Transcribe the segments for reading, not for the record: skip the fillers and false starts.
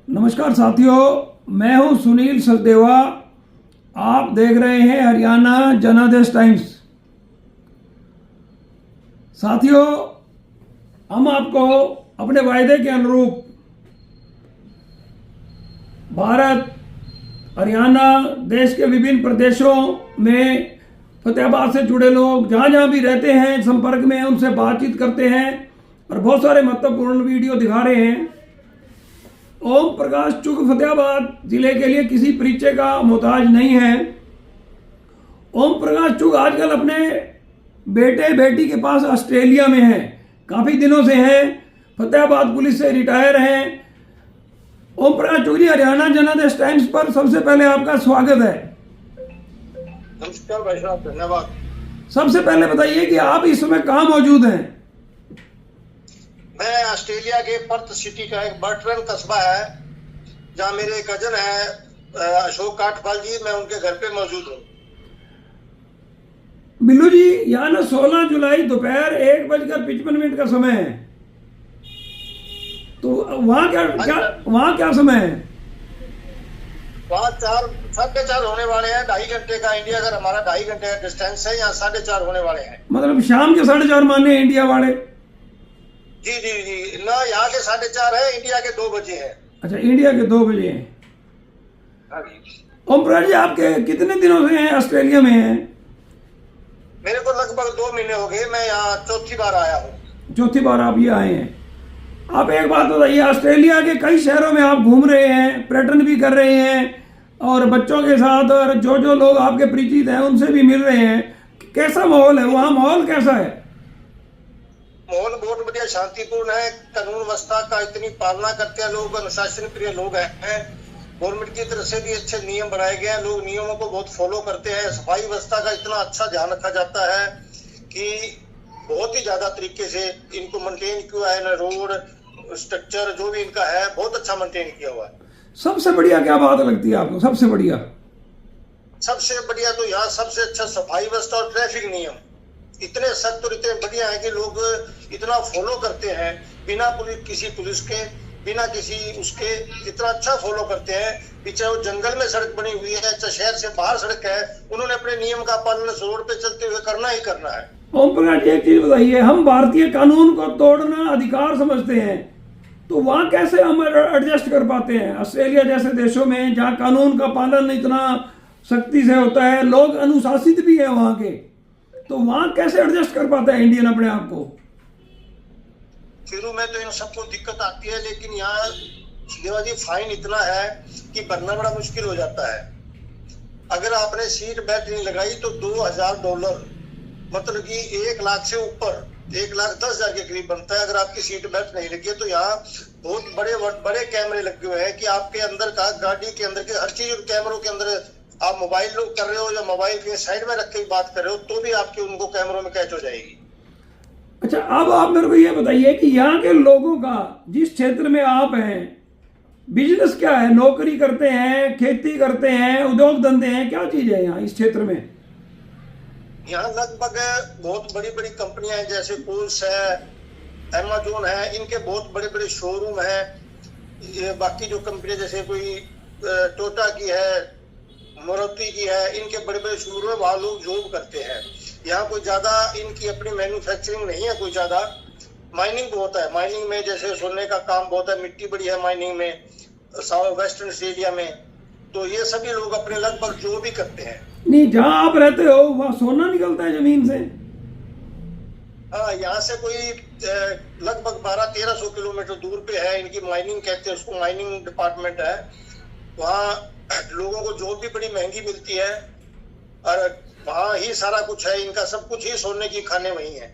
नमस्कार साथियों, मैं हूं सुनील सचदेवा। आप देख रहे हैं हरियाणा जनादेश टाइम्स। साथियों, हम आपको अपने वायदे के अनुरूप भारत, हरियाणा, देश के विभिन्न प्रदेशों में फतेहाबाद से जुड़े लोग जहां जहां भी रहते हैं संपर्क में उनसे बातचीत करते हैं और बहुत सारे महत्वपूर्ण वीडियो दिखा रहे हैं। ओम प्रकाश चुग फतेहाबाद जिले के लिए किसी परिचय का मोहताज नहीं है। ओम प्रकाश चुग आजकल अपने बेटे बेटी के पास ऑस्ट्रेलिया में है, काफी दिनों से हैं, फतेहाबाद पुलिस से रिटायर हैं। ओम प्रकाश चुग जी, हरियाणा जनादेश टाइम्स पर सबसे पहले आपका स्वागत है। नमस्कार भाई साहब, धन्यवाद। सबसे पहले बताइए कि आप इस समय कहाँ मौजूद हैं? मैं ऑस्ट्रेलिया के पर्थ सिटी का एक बर्टरन कस्बा है जहाँ मेरे कजन है अशोक काठपाल जी, मैं उनके घर पे मौजूद हूँ। बिल्लू जी, यहाँ ना 16 जुलाई दोपहर 1:55 का समय है, तो वहाँ क्या समय है? वहाँ 4:30 होने वाले हैं। 2.5 घंटे का इंडिया का हमारा 2.5 घंटे का डिस्टेंस है। यहाँ 4:30 होने वाले हैं। मतलब शाम के 4:30 माने इंडिया वाले? जी जी जी, ना यहाँ के 4:30 है, इंडिया के 2 बजे है। अच्छा, इंडिया के 2 बजे हैं। ओम प्रकाश जी, आपके कितने दिनों से हैं ऑस्ट्रेलिया में हैं? मेरे को लगभग 2 महीने हो गए। मैं यहाँ चौथी बार आया हूँ। चौथी बार आप ये आए हैं। आप एक बात बताइए, ऑस्ट्रेलिया के कई शहरों में आप घूम रहे हैं, पर्यटन भी कर रहे हैं और बच्चों के साथ और जो जो लोग आपके परिचित हैं उनसे भी मिल रहे हैं। कैसा माहौल है वहाँ? माहौल कैसा है? माहौल बहुत बढ़िया, शांतिपूर्ण है। कानून व्यवस्था का इतनी पालना करते हैं लोग, अनुशासन प्रिय लोग हैं। गवर्नमेंट की तरफ से भी अच्छे नियम बनाए गए हैं, लोग नियमों को बहुत फॉलो करते हैं। सफाई व्यवस्था का इतना अच्छा ध्यान रखा जाता है कि बहुत ही ज्यादा तरीके से इनको मेंटेन किया है। रोड स्ट्रक्चर जो भी इनका है बहुत अच्छा मेंटेन किया हुआ है। सबसे बढ़िया क्या बात लगती है आपको? सबसे बढ़िया तो यहाँ सबसे अच्छा सफाई व्यवस्था और ट्रैफिक नियम इतने सख्त और इतने बढ़िया है कि लोग इतना फॉलो करते हैं, बिना किसी पुलिस के, बिना किसी उसके, इतना अच्छा फॉलो करते हैं। पीछे वो जंगल में सड़क बनी हुई है, शहर से बाहर सड़क है, उन्होंने अपने नियम का पालन रोड पे चलते हुए करना ही करना है। ओम प्रकाश जी, एक चीज बताइए, हम भारतीय कानून को तोड़ना अधिकार समझते हैं, तो वहाँ कैसे हम एडजस्ट कर पाते हैं? ऑस्ट्रेलिया जैसे देशों में जहाँ कानून का पालन इतना सख्ती से होता है, लोग अनुशासित भी है वहाँ के, तो वहाँ कैसे एडजस्ट कर पाता है इंडियन अपने आप को? शुरू में तो इन सबको दिक्कत आती है, लेकिन यहाँ देवाजी फाइन इतना है कि भरना बड़ा मुश्किल हो जाता है। अगर आपने सीट बेल्ट नहीं लगाई तो $2,000, मतलब कि 1 लाख से ऊपर, 1,10,000 के करीब बनता है। अगर आपकी सीट बेल्ट नहीं लगी है तो यहाँ बहुत बड़े बड़े कैमरे लगे हुए हैं कि आपके अंदर का, गाड़ी के अंदर के हर चीज कैमरों के अंदर, आप मोबाइल कर रहे हो या मोबाइल के साइड में रख के बात कर रहे हो तो भी आपकी उनको कैमरों में कैच हो जाएगी। अच्छा, अब आप मेरे को ये बताइए कि यहाँ के लोगों का, जिस क्षेत्र में आप हैं, बिजनेस क्या है? नौकरी करते हैं, खेती करते हैं, उद्योग धंधे हैं, क्या चीज है यहाँ इस क्षेत्र में? यहाँ लगभग बहुत बड़ी बड़ी कंपनियां हैं, जैसे कोल्स है, अमेजोन है, इनके बहुत बड़े बड़े शोरूम है। ये बाकी जो कंपनियां जैसे कोई टोटा की है, मारुति की है, इनके बड़े बड़े शोरूम है, वहाँ लोग जॉब करते हैं। यहाँ कोई ज्यादा इनकी अपनी मैन्युफैक्चरिंग नहीं है, कोई ज्यादा। माइनिंग बहुत है, माइनिंग में जैसे सोने का काम बहुत है, मिट्टी बड़ी है माइनिंग में, वेस्टर्न ऑस्ट्रेलिया में, तो ये सभी लोग अपने लगभग जो भी करते हैं। नहीं, जहाँ आप रहते हो वहाँ सोना निकलता है जमीन से? हाँ, यहाँ से कोई लगभग 1200-1300 किलोमीटर दूर पे है, इनकी माइनिंग कहते हैं उसको, माइनिंग डिपार्टमेंट है। वहाँ लोगों को जॉब भी बड़ी महंगी मिलती है और वहाँ ही सारा कुछ है, इनका सब कुछ ही सोने की खाने वही है।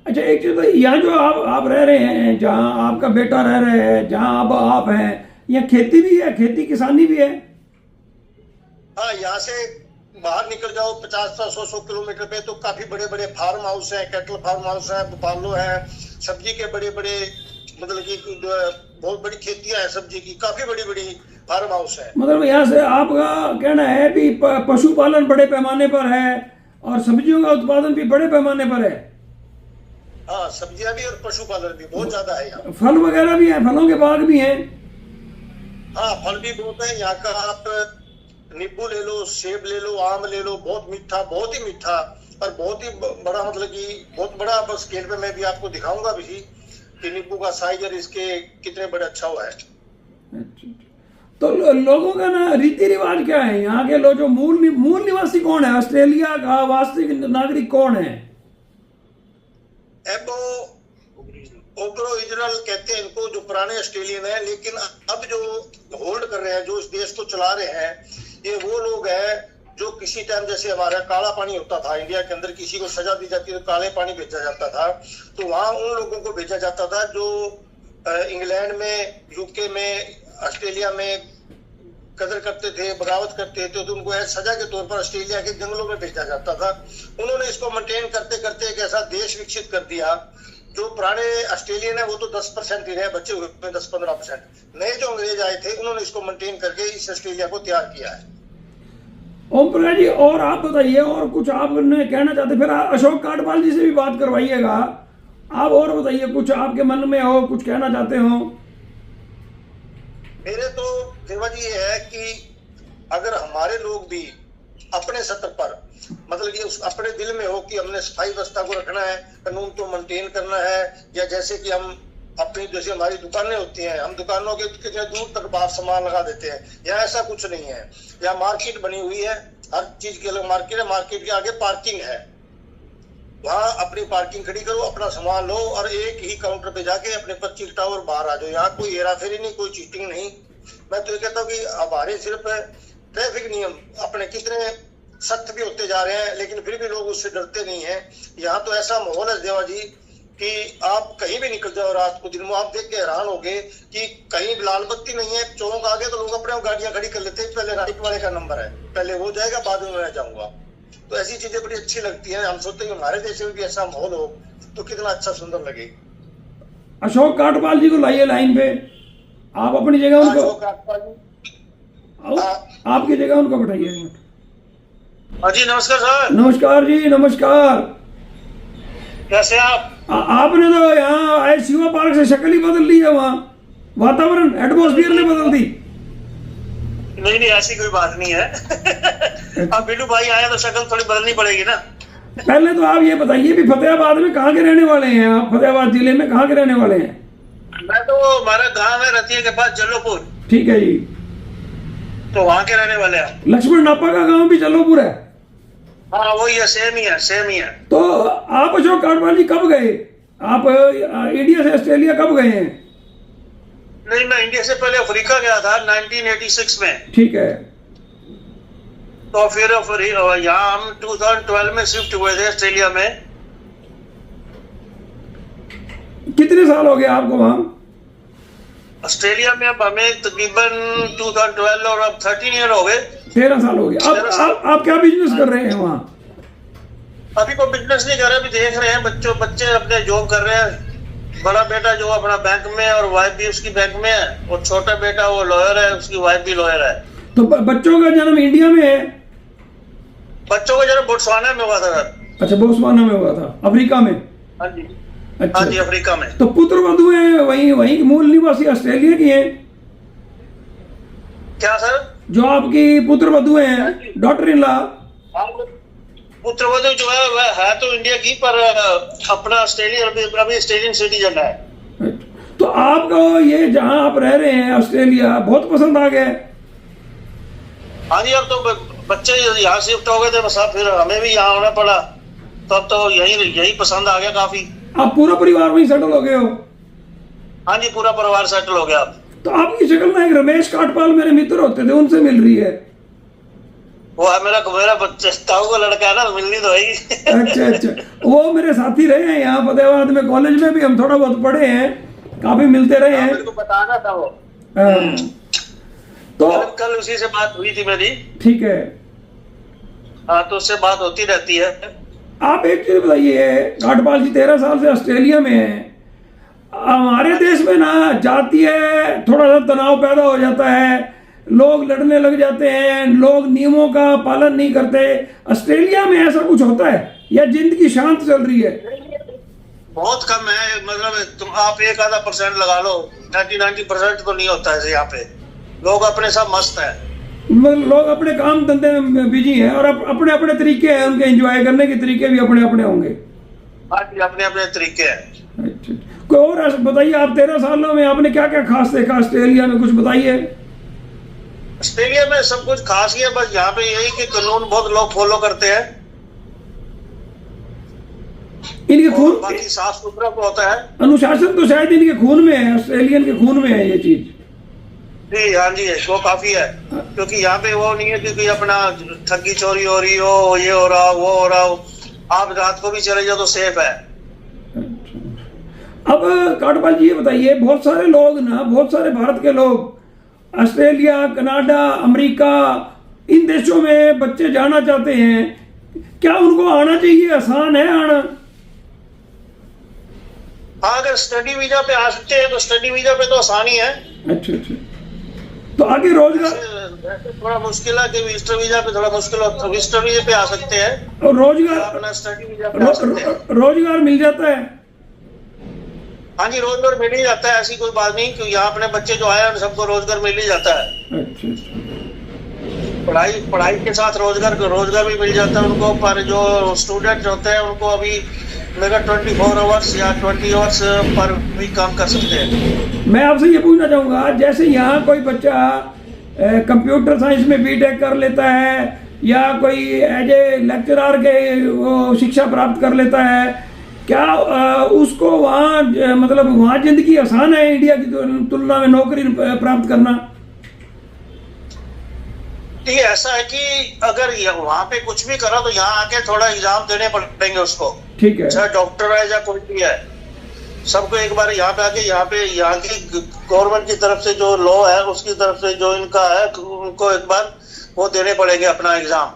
अच्छा, एक चीज, यहाँ जो आप रह रहे हैं, जहाँ आपका बेटा रह रहे हैं, जहाँ अब आप हैं, यहाँ खेती भी है, खेती किसानी भी है? हाँ, यहाँ से बाहर निकल जाओ 50-100 किलोमीटर पे तो काफी बड़े बड़े फार्म हाउस है, कैटल फार्म हाउस है, बुफालो है, सब्जी के बड़े बड़े, मतलब कि बहुत बड़ी खेतियां हैं सब्जी की, काफी बड़ी बड़ी फार्म हाउस है। मतलब यहाँ से आपका कहना है कि पशुपालन बड़े पैमाने पर है और सब्जियों का उत्पादन भी बड़े पैमाने पर है? हाँ, सब्जियां भी और पशुपालन भी बहुत ज्यादा है यहाँ। फल वगैरह भी है, फलों के बाग भी हैं? हाँ, फल भी बहुत है यहाँ का। आप नींबू ले लो, सेब ले लो, आम ले लो, बहुत मीठा, बहुत ही मीठा और बहुत ही बड़ा, मतलब कि बहुत बड़ा बस स्केल पे मैं भी आपको दिखाऊंगा भी कि नींबू का साइज और इसके कितने बड़े अच्छा हुआ है। अच्छा। तो लोगों का ना रीति रिवाज क्या है यहाँ के? लोग जो मूल निवासी कौन है? ऑस्ट्रेलिया का वास्तविक नागरिक कौन है? एबो ओब्रोरिजिनल कहते हैं इनको, जो पुराने ऑस्ट्रेलियन है, लेकिन अब जो होल्ड कर रहे हैं, जो इस देश को चला रहे हैं, ये वो लोग हैं जो किसी टाइम, जैसे हमारा काला पानी होता था इंडिया के अंदर, किसी को सजा दी जाती तो काले पानी भेजा जाता था, तो वहां उन लोगों को भेजा जाता था जो इंग्लैंड में, यूके में, ऑस्ट्रेलिया में कदर करते थे, बगावत करते थे, तो उनको सजा के तौर पर ऑस्ट्रेलिया के जंगलों में भेजा जाता था। उन्होंने इसको मेंटेन करते करते एक ऐसा देश विकसित कर दिया। जो पुराने ऑस्ट्रेलियन है वो तो 10% ही रहे, बच्चे हुए 10-15%। नए जो अंग्रेज आए थे उन्होंने इसको मेंटेन करके इस ऑस्ट्रेलिया को तैयार किया है। ओम प्रकाश जी, और आप बताइए, और कुछ आपने कहना चाहते? फिर अशोक काटपाल जी से भी बात करवाइएगा। आप और बताइए, कुछ आपके मन में हो, कुछ कहना चाहते हो? मेरे तो देवा जी ये है कि अगर हमारे लोग भी अपने स्तर पर, मतलब कि अपने दिल में हो कि हमने सफाई व्यवस्था को रखना है, कानून को मेंटेन करना है, या जैसे कि हम अपनी, जैसे हमारी दुकानें होती हैं, हम दुकानों के कितने दूर तक बाहर सामान लगा देते हैं, यहाँ ऐसा कुछ नहीं है। यहाँ मार्केट बनी हुई है, हर चीज की अलग मार्केट है, मार्केट के आगे पार्किंग है, वहाँ अपनी पार्किंग खड़ी करो, अपना सामान लो और एक ही काउंटर पे जाके अपने 25 टावर और बाहर आ जाओ। यहाँ कोई हेराफेरी नहीं, कोई चीटिंग नहीं। मैं तो ये कहता हूँ कि हमारे सिर्फ ट्रैफिक नियम अपने कितने सख्त भी होते जा रहे हैं, लेकिन फिर भी लोग उससे डरते नहीं है। यहाँ तो ऐसा माहौल है देवा जी कि आप कहीं भी निकल जाओ रात को, दिन में, आप देख के हैरान होगे कि कहीं लाल बत्ती नहीं है, चौक आगे तो लोग अपने गाड़ियां खड़ी कर लेते हैं, पहले राइट वाले का नंबर है, पहले वो जाएगा, बाद में मैं जाऊंगा। तो ऐसी चीजें बड़ी अच्छी लगती हैं। हम सोचते हैं कि हमारे देश में भी ऐसा माहौल हो तो कितना अच्छा, सुंदर लगे। अशोक काटपाल जी को लाइए लाइन पे। आप अपनी जगह उनको, आपकी जगह उनको बैठाइए। हाँ जी, नमस्कार सर। नमस्कार जी, नमस्कार। कैसे आप? आपने तो यहाँ आए शिवा पार्क से शक्ल ही बदल ली है, वहाँ वातावरण, एटमॉस्फेयर ने बदल दी। नहीं नहीं, ऐसी कोई बात नहीं है। अब बिल्लू भाई आए तो शक्ल थोड़ी बदलनी पड़ेगी ना। पहले तो आप ये बताइए भी फतेहाबाद में कहाँ के रहने वाले हैं आप? फतेहाबाद जिले में कहाँ के रहने वाले हैं? मैं तो, हमारा गांव है रतिया के पास, जल्लोपुर। ठीक है जी, तो वहाँ के रहने वाले हैं। लक्ष्मण नापा का गांव भी जल्लोपुर है? हाँ वही है, सेम ही है, सेम ही है। तो आप अशोक काटपाल जी कब गए? आप इंडिया से ऑस्ट्रेलिया कब गए हैं? नहीं, मैं इंडिया से पहले अफ्रीका गया था 1986 में। ठीक है। तो फिर यहाँ हम 2012 में शिफ्ट हुए थे ऑस्ट्रेलिया में। कितने साल हो गए आपको वहाँ? ऑस्ट्रेलिया में अब हमें तकरीबन 2012 और अब 13 ईयर हो गए। 13 साल हो गए। आप क्या बिजनेस कर रहे हैं वहाँ? अभी कोई बिजनेस नहीं कर रहे, अभी देख रहे हैं, बच्चे अपने जॉब कर रहे हैं। बड़ा बेटा जो अपना बैंक में, और वाइफ भी उसकी बैंक में है, और छोटा बेटा वो लॉयर है, उसकी वाइफ भी लॉयर है। तो बच्चों का जन्म इंडिया में है? बच्चों का जन्म बोत्सवाना में हुआ था सर। अच्छा, बोत्सवाना में हुआ था, अफ्रीका में? हाँ जी। अच्छा, हाँ जी, अफ्रीका में। तो पुत्र वधु है वही मूल निवासी ऑस्ट्रेलिया की है? क्या सर? जो आपकी पुत्र वधु है, डॉटर इन लॉ? पुत्र वधु जो है वह है तो इंडिया की, पर अपना ऑस्ट्रेलिया, अभी ऑस्ट्रेलियन सिटीजन है। तो आपको ये जहाँ आप रह रहे हैं ऑस्ट्रेलिया बहुत पसंद आ गया? हाँ जी, अब तो बच्चे यहाँ शिफ्ट हो गए थे, बस अब फिर हमें भी यहाँ आना पड़ा, तब तो यही पसंद आ गया काफी। आप पूरा परिवार वहीं सेटल हो गए हो? हाँ जी, पूरा परिवार सेटल हो गया। तो आपकी शक्ल ना एक रमेश काटपाल मेरे मित्र होते थे, उनसे मिल रही है। वो है मेरा बच्चा, ताऊ का लड़का है ना, मिलनी तो है। अच्छा, वो मेरे साथी रहे हैं यहाँ फतेहाबाद में, कॉलेज में भी हम थोड़ा बहुत पढ़े हैं, काफी मिलते रहे हैं। मेरे को बताना था वो। तो कल उसी से बात हुई थी मेरी। ठीक है। हाँ, तो उससे बात होती रहती है। आप एक चीज बताइए, काटपाल जी 13 साल से ऑस्ट्रेलिया में है, हमारे देश में ना जातीय थोड़ा सा तनाव पैदा हो जाता है, लोग लड़ने लग जाते हैं, लोग नियमों का पालन नहीं करते। ऑस्ट्रेलिया में ऐसा कुछ होता है या जिंदगी शांत चल रही है? बहुत कम है, मतलब तुम आप 1-आधा % लगा लो, 90% तो नहीं होता है यहाँ पे। लोग अपने सब मस्त है। मतलब लोग अपने काम धंधे में बिजी हैं और अपने अपने तरीके हैं, उनके एंजॉय करने के तरीके भी अपने अपने होंगे। हाँ जी, अपने अपने तरीके हैं। अच्छा, कोई और बताइए, आप 13 सालों में आपने क्या क्या खास देखा ऑस्ट्रेलिया में, कुछ बताइए। ऑस्ट्रेलिया में सब कुछ खास ही है, बस यहाँ पे यही कि कानून बहुत लोग फॉलो करते हैं, इनके और खून, बाकी साफ सुथरा तो होता है। अनुशासन तो शायद इनके खून में है, ऑस्ट्रेलियन के खून में है ये चीज। जी हाँ जी, वो काफी है, क्योंकि यहाँ पे वो नहीं है कि कोई अपना ठगी चोरी हो रही हो, ये हो रहा वो हो रहा हो, आप रात को भी चले जाओ तो सेफ है। अब काटपाल जी ये बताइए, बहुत सारे लोग ना, बहुत सारे भारत के लोग ऑस्ट्रेलिया, कनाडा, अमेरिका, इन देशों में बच्चे जाना चाहते हैं, क्या उनको आना चाहिए? आसान है आना? हाँ, अगर स्टडी वीजा पे आ सकते हैं तो स्टडी वीजा पे तो आसानी है। अच्छा अच्छा, तो आगे रोजगार, वैसे थोड़ा मुश्किल है कि विजिटर वीजा पे थोड़ा मुश्किल होता है, विजिटर वीजा पे आ सकते हैं, और रोजगार, अपना स्टडी वीजा पे आ सकते हैं। रोजगार मिल जाता है? हाँ जी, रोजगार मिल ही जाता है, ऐसी कोई बात नहीं, क्योंकि यहाँ अपने बच्चे जो आए हैं सबको रोजगार मिल ही जाता है। अच्छा अच्छा, पढ़ाई के साथ रोजगार भी मिल जाता है उनको, पर जो स्टूडेंट होते हैं उनको अभी मेरा 24 आवर्स या 20 आवर्स पर भी काम कर सकते हैं। मैं आपसे ये पूछना चाहूँगा, जैसे यहाँ कोई बच्चा कंप्यूटर साइंस में बीटेक कर लेता है या कोई एज ए लेक्चरर के वो शिक्षा प्राप्त कर लेता है, क्या उसको वहाँ मतलब वहाँ जिंदगी आसान है इंडिया की तुलना में नौकरी प्राप्त करना? ठीक है, ऐसा है कि अगर वहाँ पे कुछ भी करा तो यहाँ आके थोड़ा एग्जाम देने पड़ेंगे उसको। ठीक है, चाहे डॉक्टर है या कोई भी है, सबको एक बार यहाँ पे आके यहाँ की गवर्नमेंट की तरफ से जो लॉ है उसकी तरफ से जो इनका है उनको एक बार वो देने पड़ेंगे अपना एग्जाम,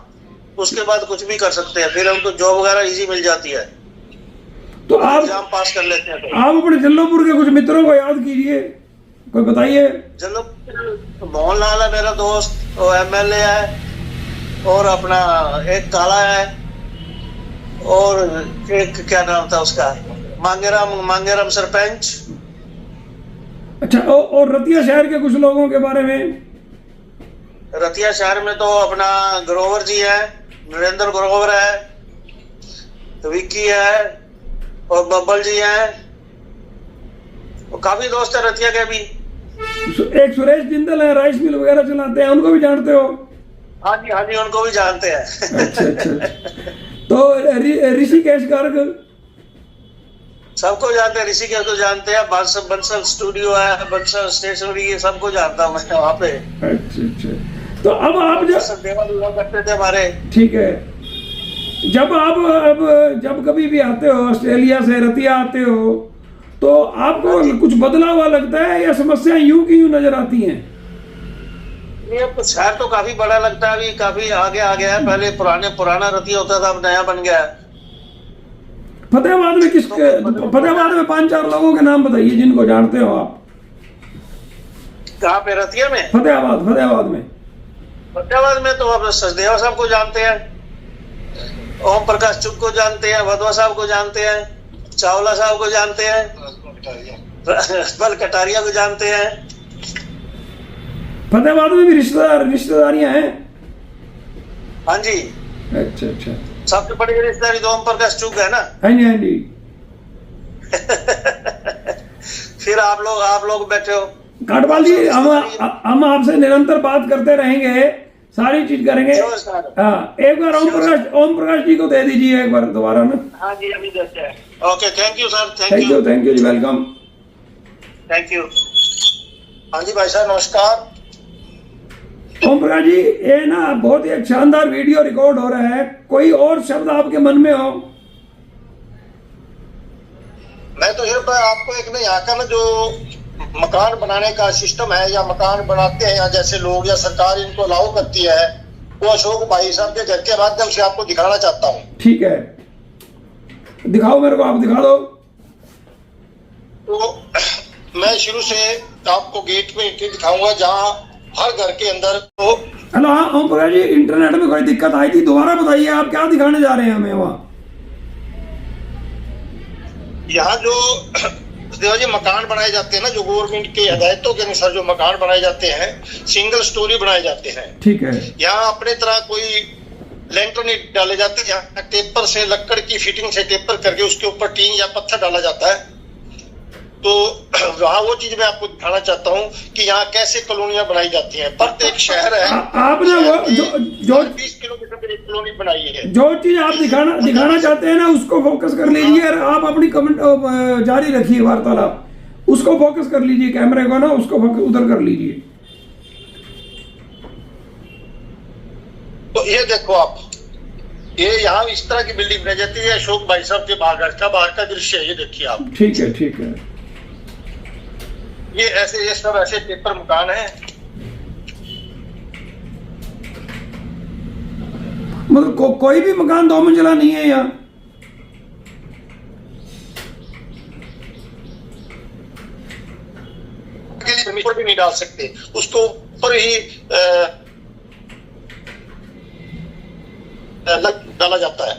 उसके बाद कुछ भी कर सकते हैं, फिर उनको जॉब वगैरह इजी मिल जाती है। तो आप एग्जाम पास कर लेते हैं। आप अपने जल्लोपुर के कुछ मित्रों को याद कीजिए, कोई बताइए। चलो, मोहनलाल है मेरा दोस्त, वो MLA है, और अपना एक काला है, और एक क्या नाम था उसका, मांगेराम सरपंच। अच्छा, और रतिया शहर के कुछ लोगों के बारे में? रतिया शहर में तो अपना ग्रोवर जी है, नरेंद्र ग्रोवर है, विक्की है, और बब्बल जी हैं, काफी दोस्त है रतिया के भी। एक सुरेश जिंदल है, राइस मिल वगैरह चलाते हैं, उनको भी जानते हो? हाँ जी, उनको भी जानते हैं। अच्छा अच्छा, तो ऋषिकेश गर्ग? सबको जानते हैं, ऋषिकेश को जानते हैं, बंसल स्टूडियो है, बंसल स्टेशनरी, ये सबको जानता हूँ मैं वहाँ पे। अच्छा अच्छा, तो अब आप देवा करते थे हमारे। ठीक है, जब कभी भी आते हो ऑस्ट्रेलिया से, रतिया आते हो, तो आपको कुछ बदला हुआ लगता है या समस्याएं यूं की यूं नजर आती हैं? ये तो शहर तो काफी बड़ा लगता है, अभी काफी आगे आ गया है, पहले पुराना रतिया होता था, अब नया बन गया है। फतेहाबाद में फतेहाबाद में 5-4 लोगों के नाम बताइए जिनको जानते हो आप। कहाँ पे? रतिया में? फतेहाबाद में। फतेहाबाद में तो आप सचदेवा साहब को जानते हैं, ओम प्रकाश चुग को जानते हैं, वधवा साहब को जानते हैं, चावला साहब को जानते हैं, बल कटारिया को जानते हैं। फतेहाबाद में भी रिश्तेदारियां हैं? हाँ जी। अच्छा अच्छा, सबसे बड़ी रिश्तेदारी तो ओम प्रकाश चुग है ना। हाँ जी हाँ जी। फिर आप लोग बैठे हो। काटपाल जी, हम आपसे निरंतर बात करते रहेंगे, सारी चीज करेंगे। हाँ, एक बार ओम प्रकाश जी को दे दीजिए एक बार दोबारा ना। हाँ जी, अभी देते हैं। Okay, thank you sir, thank you जी, वेलकम। Thank you. हाँ जी भाई साहब, नमस्कार। ओम प्रकाश जी, ये ना बहुत ही एक शानदार वीडियो रिकॉर्ड हो रहा है, कोई और शब्द आपके मन में हो? मैं तो ये आपको एक ना यहाँ का ना जो मकान बनाने का सिस्टम है, या मकान बनाते हैं या जैसे लोग या सरकार इनको अलाउ करती है, वो अशोक भाई साहब के घर के माध्यम से आपको दिखाना चाहता हूँ। ठीक है, दिखाओ मेरे को, आप दिखा दो। तो मैं शुरू से आपको गेट पे दिखाऊंगा जहाँ हर घर के अंदर तो। हेलो, हाँ ओम प्रकाश जी, इंटरनेट में कोई दिक्कत आई थी, दोबारा बताइए आप क्या दिखाने जा रहे हैं हमें वहाँ? यहाँ जो देवा जी मकान बनाए जाते हैं ना, जो गवर्नमेंट के हदायतों के अनुसार जो मकान बनाए जाते हैं, सिंगल स्टोरी बनाए जाते हैं। ठीक है। यहाँ अपने तरह कोई लेंटर नहीं डाले जाते, यहाँ टेपर से, लकड़ की फिटिंग से टेपर करके उसके ऊपर टीन या पत्थर डाला जाता है। तो वहाँ वो चीज मैं आपको दिखाना चाहता हूँ कि यहाँ कैसे कॉलोनियां बनाई जाती हैं। प्रत्येक शहर है, आपने वो जो 20 किलोमीटर पर एक कॉलोनी बनाई है। जो चीज आप दिखाना चाहते हैं ना, उसको फोकस कर लीजिए और आप अपनी कमेंट जारी रखिए वार्तालाप, उसको फोकस कर लीजिए, कैमरे को ना उसको उधर कर लीजिए। तो ये देखो आप, ये यहाँ इस तरह की बिल्डिंग बनाई जाती है। अशोक भाई साहब के बाहर का दृश्य है, ये देखिए आप। ठीक है, ठीक है। ये सब ऐसे पेपर मकान है। मतलब कोई भी मकान 2 मंजिला नहीं है यहाँ। के लिए ऊपर भी नहीं डाल सकते, उसको ऊपर ही डाला जाता है।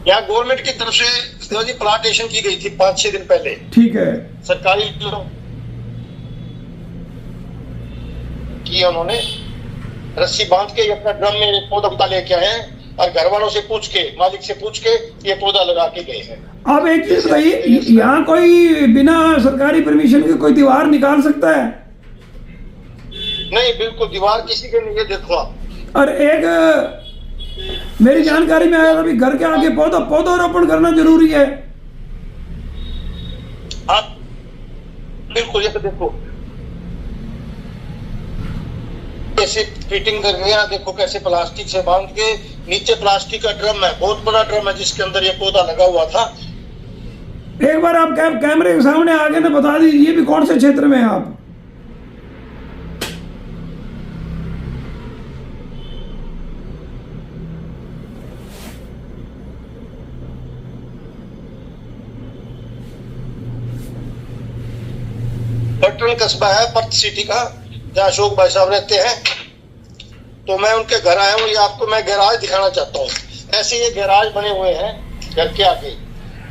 यहाँ गवर्नमेंट की तरफ से प्लांटेशन की गई थी 5-6 दिन पहले। ठीक है। सरकारी किया उन्होंने, रस्सी बांध के अपना ड्रम में पौधा लेके आए हैं और घर वालों से पूछ के, मालिक से पूछ के ये पौधा लगा के गए हैं। अब एक चीज बताइए, यहाँ कोई बिना सरकारी परमिशन के कोई दीवार निकाल सकता है? नहीं, बिल्कुल दीवार किसी के नहीं है। देखो आप, और एक मेरी जानकारी में आया था भी घर के आगे पौधारोपण करना जरूरी है। आप बिल्कुल, ये देखो कैसे फिटिंग कर रहे हैं, देखो कैसे प्लास्टिक से बांध के, नीचे प्लास्टिक का ड्रम है, बहुत बड़ा ड्रम है जिसके अंदर ये पौधा लगा हुआ था। एक बार आप कैमरे के सामने आगे ना बता दीजिए, ये भी कौन से क्षेत्र में है आप? पटन कस्बा है, पर्थ सिटी का, जहाँ अशोक भाई साहब रहते हैं। तो मैं उनके घर आया हूँ। ये आपको मैं गैराज दिखाना चाहता हूँ। ऐसे ये गैराज बने हुए हैं घर के आगे,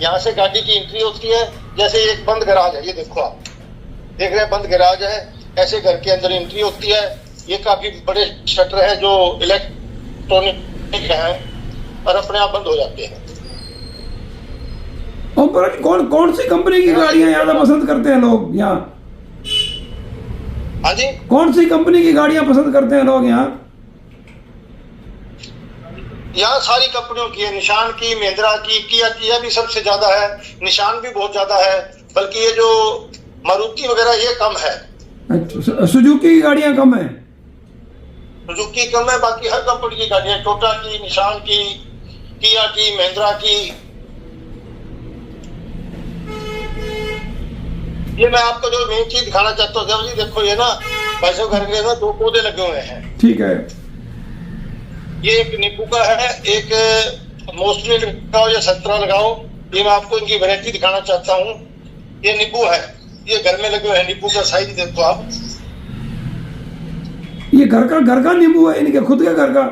यहाँ से गाड़ी की एंट्री होती है। जैसे एक बंद गैराज है, ये देखो आप देख रहे हैं, बंद गैराज है। ऐसे घर के अंदर एंट्री होती है। ये काफी बड़े शटर है जो इलेक्ट्रॉनिक है और अपने आप बंद हो जाते हैं। कौन सी कंपनी की गाड़ियां ज्यादा पसंद करते हैं लोग यहाँ? हाँ जी, कौन सी कंपनी की गाड़ियां पसंद करते हैं लोग यहाँ? यहाँ सारी कंपनियों की है, निशान की, महिंद्रा की, किया भी सबसे ज्यादा है, निशान भी बहुत ज्यादा है। बल्कि ये जो मारुति वगैरह ये कम है। अच्छा, सुजुकी की गाड़ियां कम है? सुजुकी कम है, बाकी हर कंपनी की गाड़ियां, टोटा की, निशान की, किया की, महिंद्रा की। ये मैं आपको जो मेन चीज दिखाना चाहता हूँ जी, देखो ये ना भाई साहब घर में 2 पौधे लगे हुए हैं। ठीक है। ये एक नींबू का है, एक मौसमी लगाओ या संतरा लगाओ। ये मैं आपको इनकी वैरायटी दिखाना चाहता हूँ। ये नींबू है, ये घर में लगे हुए हैं। नींबू का साइज देखो आप, ये घर का नींबू है, इनके खुद के घर का?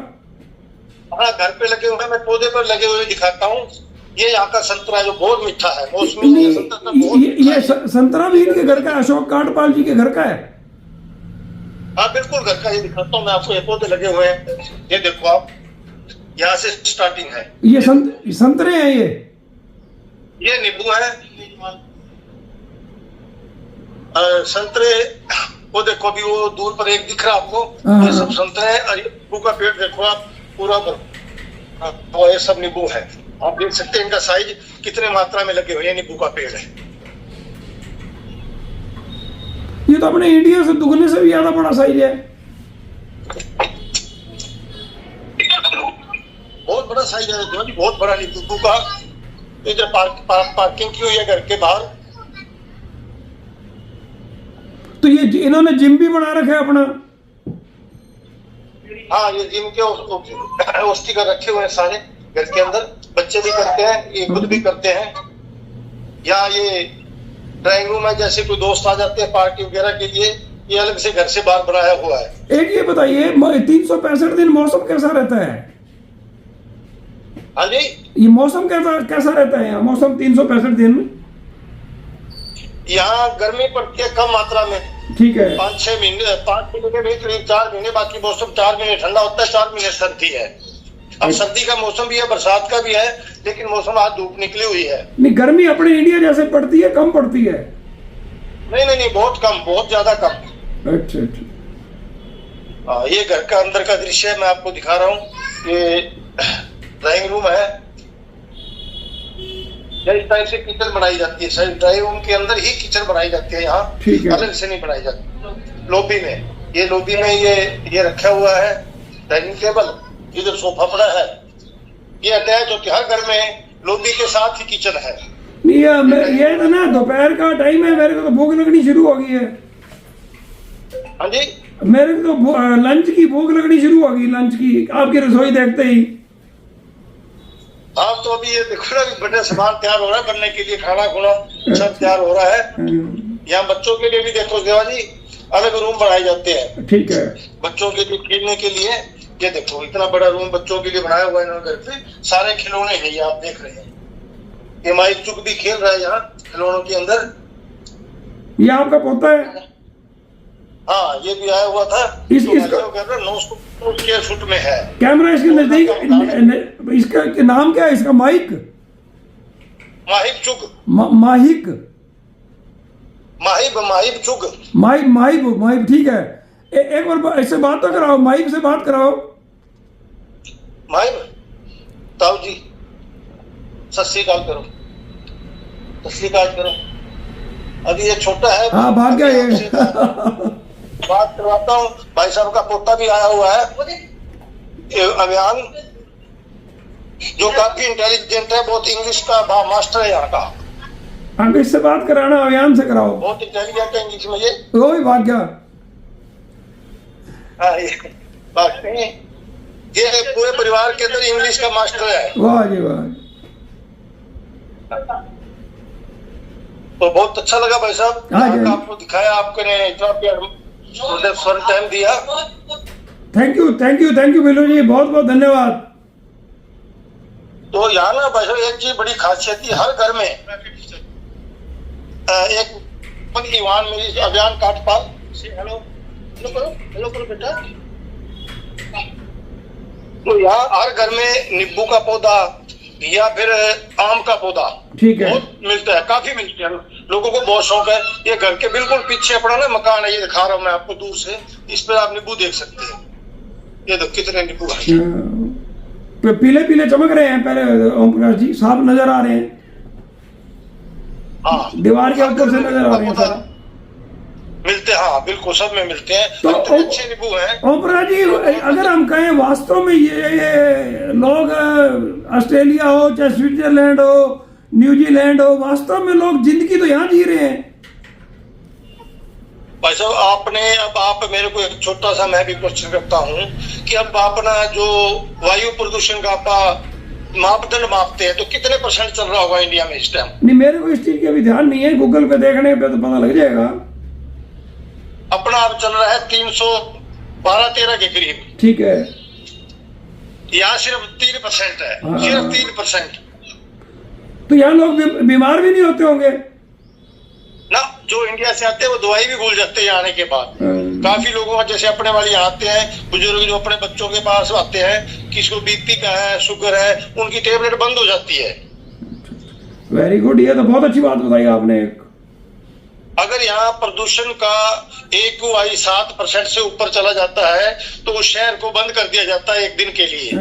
हाँ, घर पे लगे हुए हैं। मैं पौधे पर लगे हुए दिखाता हूँ। ये यहाँ का संतरा जो बहुत मीठा है, मौसमी संतरा ये संतरा भी इनके घर का, अशोक कांडपाल जी के घर का है? हाँ बिल्कुल घर का। ये दिखाता हूँ मैं आपको, ये पौधे लगे हुए हैं। ये देखो आप, यहाँ से स्टार्टिंग है। ये संतरे हैं। ये नींबू है। संतरे वो देखो, अभी वो दूर पर एक दिख रहा आपको, ये सब संतरे हैं। और ये नींबू का पेड़ देखो आप, पूरा वो ये सब नींबू है। आप देख सकते हैं इनका साइज कितने मात्रा में लगे हुए। ये नींबू का पेड़ है। ये तो अपने इंडिया से दुगने से भी ज्यादा बड़ा साइज है। बहुत बड़ा साइज है जी, बहुत बड़ा नींबू का। इधर पार्किंग की हुई है घर के बाहर। तो ये इन्होंने जिम भी बना रखा है अपना? हाँ, ये जिम के स्टिकर रखे हुए हैं सारे घर के अंदर। बच्चे भी करते हैं, ये खुद भी करते हैं। या ये ड्राइंग रूम है, जैसे कोई दोस्त आ जाते हैं पार्टी वगैरह के लिए, ये अलग से घर से बाहर बनाया हुआ है। एक ये बताइए, 365 दिन मौसम कैसा रहता है? हाँ जी, ये मौसम कैसा कैसा रहता है यहाँ? मौसम 365 दिन में? यहाँ गर्मी पड़ती है कम मात्रा में, ठीक है। 5-6 महीने, 5 महीने में करीब 4 महीने, बाकी मौसम 4 महीने ठंडा होता है, 4 महीने सर्दी है। अब सर्दी का मौसम भी है, बरसात का भी है, लेकिन मौसम आज धूप निकली हुई है। नहीं, गर्मी अपने इंडिया जैसे पड़ती है, कम पड़ती है? नहीं नहीं नहीं, बहुत कम, बहुत ज्यादा कम। अच्छा अच्छा। ये घर का अंदर का दृश्य है, मैं आपको दिखा रहा हूँ। ये ड्राइंग रूम है, इस टाइप से किचन बनाई जाती है। ड्राइंग रूम के अंदर ही किचन बनाई जाती है, यहाँ अलग से नहीं बनाई जाती। लॉबी में, ये लॉबी में ये रखा हुआ है डाइनिंग टेबल, इधर सोफा पड़ा है, ये अटैच होती है। हर घर में लॉबी के साथ ही किचन है। नहीं, ये तो ना दोपहर का टाइम है, मेरे को तो भूख लगनी शुरू हो गई है। हाँ जी, मेरे को तो लंच की भूख लगनी शुरू हो गई, लंच की, आपकी रसोई देखते ही। आप तो अभी ये देखो ना, बड़े सामान तैयार हो रहा है बनने के लिए, खाना खुना सब तैयार हो रहा है। यहाँ बच्चों के लिए भी देखो देवा जी, अलग रूम बनाए जाते हैं। ठीक है। बच्चों के लिए खेलने के लिए, ये देखो इतना बड़ा रूम बच्चों के लिए बनाया हुआ है इन्होंने घर पे। सारे खिलौने हैं, ये आप देख रहे हैं। ये माइक चुक भी खेल रहा है यहाँ खिलौनों के अंदर। ये आपका पोता है? हाँ, ये भी आया हुआ था। इसका 900 स्क्वायर फुट में है। कैमरा इसके नजदीक, इसका नाम क्या है इसका? माइक? माहिब चुग। माहिक? माहिब चुग। माहिब, ठीक है। एक बार इससे बात तो कराओ, माहिब से बात कराओ। माहिब, ताऊ जी सत श्री अकाल करो, सत श्री अकाल करो। अभी ये छोटा है। हाँ, भाग गया ये। बात करवाता हूँ। भाई साहब का पोता भी आया हुआ है, अभियान, जो काफी इंटेलिजेंट है, बहुत इंग्लिश का मास्टर है यहाँ का। हाँ, इससे बात कराना, अभियान से कराओ। बहुत इंटेलिजेंट है इंग्लिश में ये। वो भी भाग गया। हाँ, ये पूरे परिवार के अंदर इंग्लिश का मास्टर है। वाह जी वाह। तो बहुत अच्छा लगा भाई साहब, हाँ, आपको दिखाया, आपने इतना टाइम दिया। थैंक यू बिल्लू जी, बहुत बहुत धन्यवाद। तो यहाँ ना भाई साहब एक चीज बड़ी खासियत थी, हर घर में एक ईवान मेरी अभियान काटपाल से हेलो करो बेटा। तो यहाँ हर घर में नींबू का पौधा या फिर आम का पौधा, ठीक है, बहुत मिलता है, काफी मिलते हैं। लोगों को बहुत शौक है। ये घर के बिल्कुल पीछे अपना ना मकान है, ये दिखा रहा हूँ मैं आपको दूर से। इस पर आप नींबू देख सकते हैं। ये देखो कितने नींबू है, पीले पीले चमक रहे हैं। पहले ओम प्रकाश जी साफ नजर आ रहे हैं। हाँ, दीवार के ऊपर से नजर आ रहे हैं सारा। मिलते हैं, हाँ बिल्कुल, सब में मिलते हैं। तो अच्छे नींबू हैं। ओम प्रकाश जी, अगर हम कहें वास्तव में ये लोग, ऑस्ट्रेलिया हो चाहे स्विट्जरलैंड हो, न्यूजीलैंड हो, वास्तव में लोग जिंदगी तो यहाँ जी रहे हैं। भाई साहब अब आप मेरे को एक छोटा सा मैं भी क्वेश्चन करता हूँ कि अब अपना जो वायु प्रदूषण का मापदंड मापते हैं, तो कितने % चल रहा होगा इंडिया में इस टाइम? नहीं, मेरे को इस चीज का भी ध्यान नहीं है, गूगल पे देखने पे तो पता लग जाएगा। अपना अब चल रहा है 312-13 के करीब। ठीक है। यहाँ सिर्फ 3% है। हाँ। सिर्फ 3%। तो यहाँ लोग बीमार भी नहीं होते होंगे ना? जो इंडिया से आते हैं वो दवाई भी भूल जाते हैं यहाँ आने के बाद। काफी लोगों का, जैसे अपने वाले यहाँ आते हैं बुजुर्ग, जो अपने बच्चों के पास आते हैं, किसी को बीपी का है, शुगर है, उनकी टेबलेट बंद हो जाती है। वेरी गुड, ये तो बहुत अच्छी बात बताई आपने। अगर यहाँ प्रदूषण का AQI 7% से ऊपर चला जाता है तो उस शहर को बंद कर दिया जाता है एक दिन के लिए।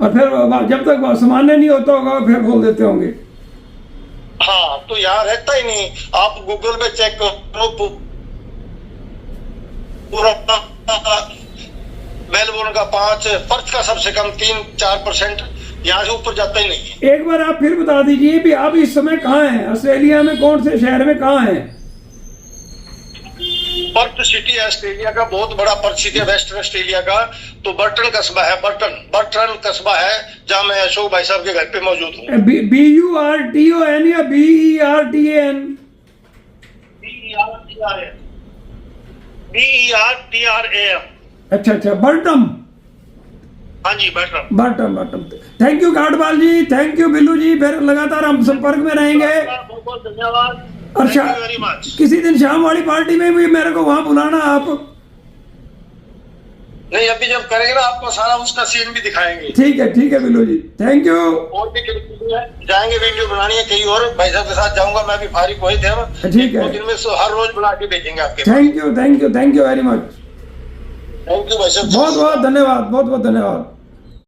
और फिर जब तक सामान्य नहीं होता होगा फिर खोल देते होंगे। हाँ, तो यहाँ रहता ही नहीं। आप गूगल पे चेक करो, पूरा मेलबोर्न का 5, पर्थ का सबसे कम 3-4%, यहाँ से ऊपर जाता ही नहीं है। एक बार आप फिर बता दीजिए भी आप इस समय कहाँ हैं? ऑस्ट्रेलिया में कौन से शहर में कहाँ हैं? पर्थ सिटी है ऑस्ट्रेलिया का, बहुत बड़ा पर्थ सिटी है वेस्टर्न ऑस्ट्रेलिया का। तो बर्टन कस्बा है, बर्टन कस्बा है, जहाँ मैं अशोक भाई साहब के घर पे मौजूद हूँ। BURTON या BERTAN? BERTRAM। अच्छा, बर्टम। हाँ जी, button. Bottom. Thank you Gadwal ji, thank you Billu ji, फिर लगातार हम संपर्क में रहेंगे। बहुत बहुत धन्यवाद। और Thank you very much। किसी दिन शाम वाली पार्टी में भी मेरे को वहां बुलाना आप। नहीं, अभी जब करेंगे ना आपको सारा उसका सीन भी दिखाएंगे। ठीक है बिल्लू जी, थैंक यू। और भी जाएंगे, वीडियो बनानी है कहीं और, भाई साहब के साथ जाऊंगा, मैं भी फारिग हुए थे। ठीक है। 2 दिन में हर रोज बना के भेजेंगे आपके। Thank you very much. Thank you भाई साहब। बहुत धन्यवाद, बहुत धन्यवाद।